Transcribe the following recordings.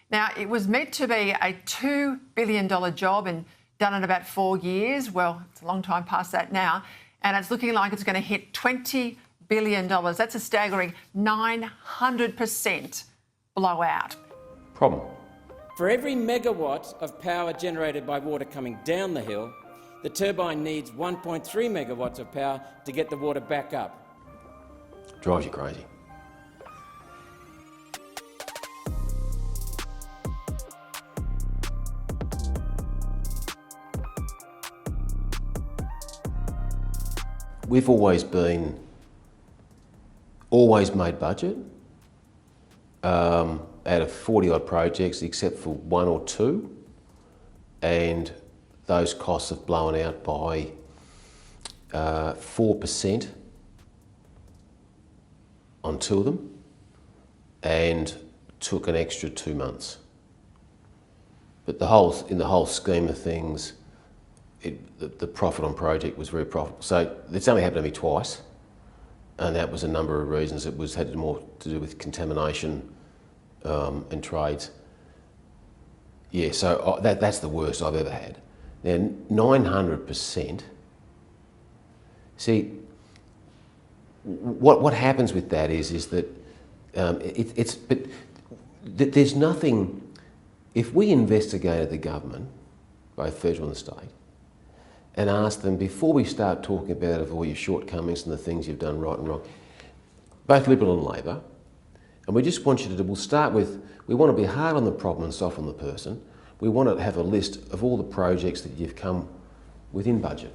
Now, it was meant to be a $2 billion job and done in about 4 years. Well, it's a long time past that now. And it's looking like it's going to hit $20 billion. That's a staggering 900% blowout. Problem. For every megawatt of power generated by water coming down the hill, the turbine needs 1.3 megawatts of power to get the water back up. Drives you crazy. We've always made budget out of 40 odd projects, except for 1 or 2, and those costs have blown out by 4% on 2 of them, and took an extra 2 months. But in the whole scheme of things, the profit on project was very profitable. So it's only happened to me twice, and that was a number of reasons. It had more to do with contamination and trades. Yeah, so that's the worst I've ever had. Now, 900%. See, what happens with that is that there's nothing. If we investigated the government, both federal and state, and asked them, before we start talking about all your shortcomings and the things you've done right and wrong, both Liberal and Labor, and we just want you to we'll start with, we want to be hard on the problem and soft on the person. We want to have a list of all the projects that you've come within budget.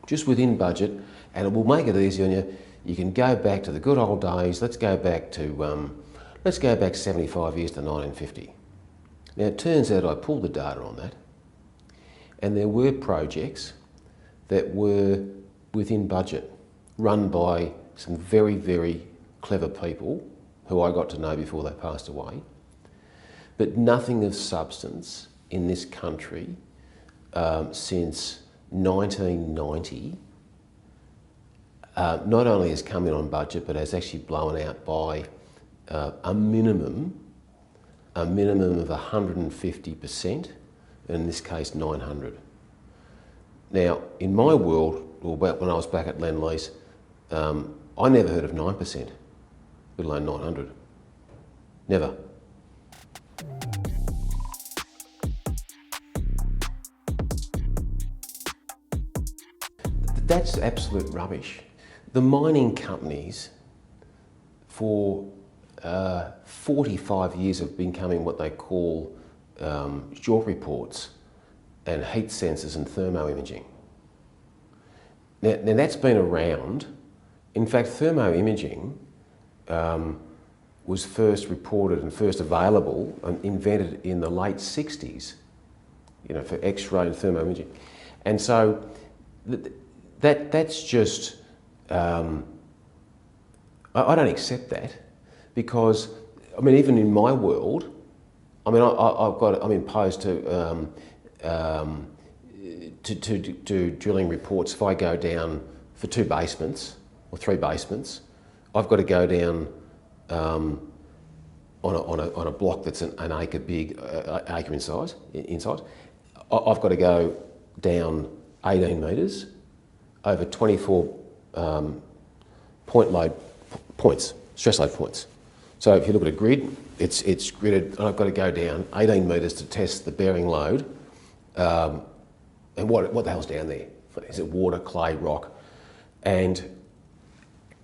Just within budget, and it will make it easy on you. You can go back to the good old days. Let's go back 75 years to 1950. Now, it turns out I pulled the data on that, and there were projects that were within budget, run by some very, very clever people who I got to know before they passed away, but nothing of substance in this country since 1990 not only has come in on budget, but has actually blown out by a minimum of 150%, and in this case 900. Now, in my world, or when I was back at Lend-Lease, I never heard of 9%, let alone 900. Never. That's absolute rubbish. The mining companies for 45 years have been becoming what they call JORC reports and heat sensors and thermo-imaging. Now that's been around. In fact, thermo-imaging was first reported and first available and invented in the late 60s, for X-ray and thermo-imaging. And so that's just, I don't accept that, because, even in my world, I'm imposed to drilling reports. If I go down for 2 basements or 3 basements, I've got to go down on a block that's an acre big, acre in size. I've got to go down 18 metres over 24 point load points, stress load points. So if you look at a grid, it's gridded, and I've got to go down 18 metres to test the bearing load. And what the hell's down there? Is it water, clay, rock? And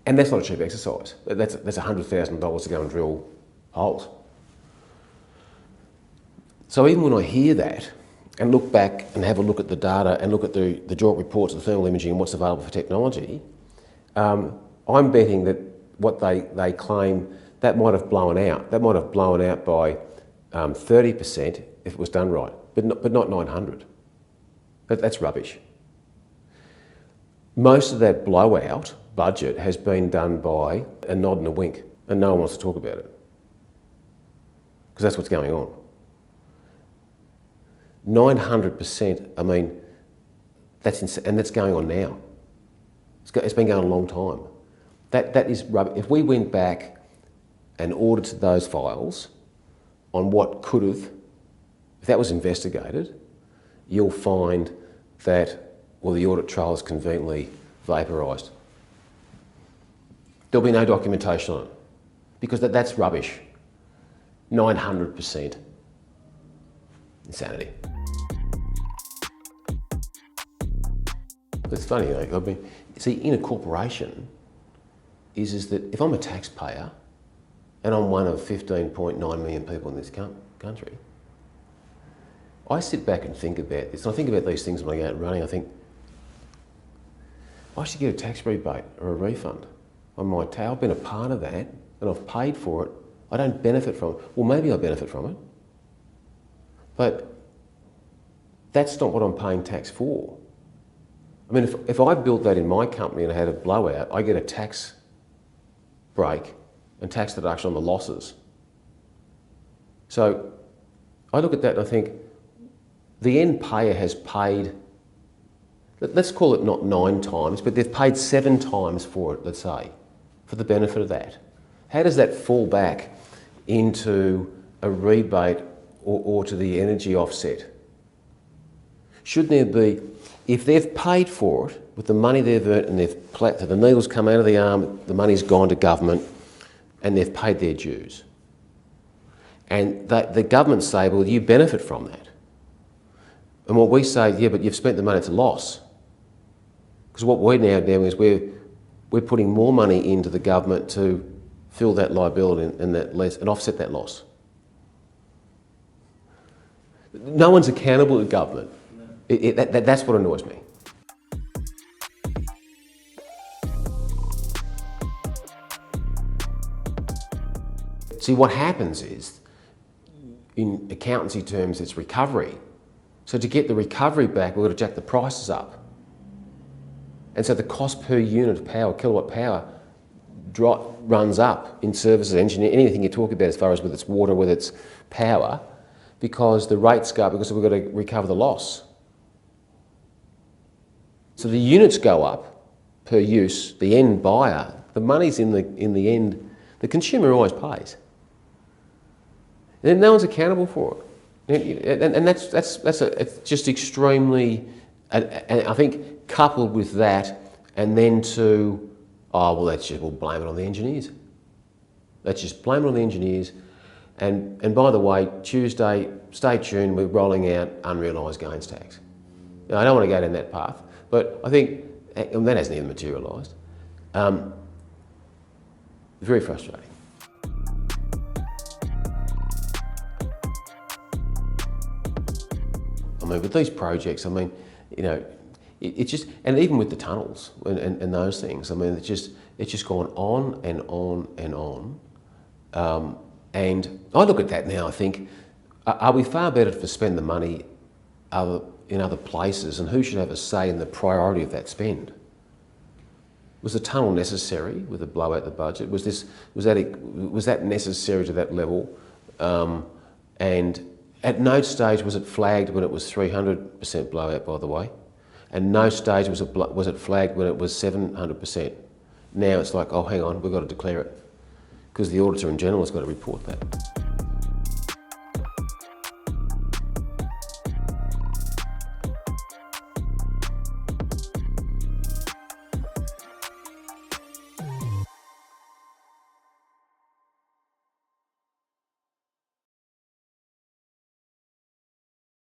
that's not a cheap exercise. That's $100,000 to go and drill holes. So even when I hear that and look back and have a look at the data and look at the JORC reports, the thermal imaging and what's available for technology, I'm betting that what they claim, that might have blown out. That might have blown out by 30% if it was done right, but not 900. That's rubbish. Most of that blowout budget has been done by a nod and a wink, and no one wants to talk about it, because that's what's going on. 900%, that's insane, and that's going on now. It's been going on a long time. That is rubbish. If we went back and audited those files on what could have, if that was investigated, you'll find that, well, the audit trail is conveniently vaporised. There'll be no documentation on it, because that's rubbish. 900% insanity. It's funny, I mean, see, in a corporation, is that if I'm a taxpayer and I'm one of 15.9 million people in this country, I sit back and think about this. And I think about these things when I go out running. I think, I should get a tax rebate or a refund on my tax. I've been a part of that and I've paid for it. I don't benefit from it. Well, maybe I benefit from it, but that's not what I'm paying tax for. I mean, if I built that in my company and I had a blowout, I get a tax break and tax deduction on the losses. So I look at that and I think the end payer has paid, let's call it not 9 times, but they've paid 7 times for it, let's say, for the benefit of that. How does that fall back into a rebate or to the energy offset? Shouldn't there be, if they've paid for it with the money they've earned and the needles come out of the arm, the money's gone to government and they've paid their dues. And the government say, well, you benefit from that. And what we say, yeah, but you've spent the money, it's a loss. Because what we're now doing is we're putting more money into the government to fill that liability and offset that loss. No one's accountable to government. That's what annoys me. See, what happens is, in accountancy terms, it's recovery. So to get the recovery back, we've got to jack the prices up. And so the cost per unit of power, kilowatt power, runs up in services, engineering, anything you talk about as far as whether it's water, whether it's power, because the rates go up because we've got to recover the loss. So the units go up per use, the end buyer, the money's in the end, the consumer always pays. And no one's accountable for it. And it's just extremely, and I think coupled with that, and then to, oh, well, we'll blame it on the engineers. Let's just blame it on the engineers. And by the way, Tuesday, stay tuned, we're rolling out unrealised gains tax. Now, I don't want to go down that path, but I think, and that hasn't even materialised. Very frustrating. I mean, with these projects, I mean, you know, it's just, and even with the tunnels and those things, I mean, it's just gone on and on and on. And I look at that now, I think, are we far better to spend the money in other places, and who should have a say in the priority of that spend? Was the tunnel necessary with a blowout the budget? Was that necessary to that level? And at no stage was it flagged when it was 300% blowout, by the way, and no stage was it flagged when it was 700%. Now it's like, oh, hang on, we've got to declare it, because the Auditor in General has got to report that.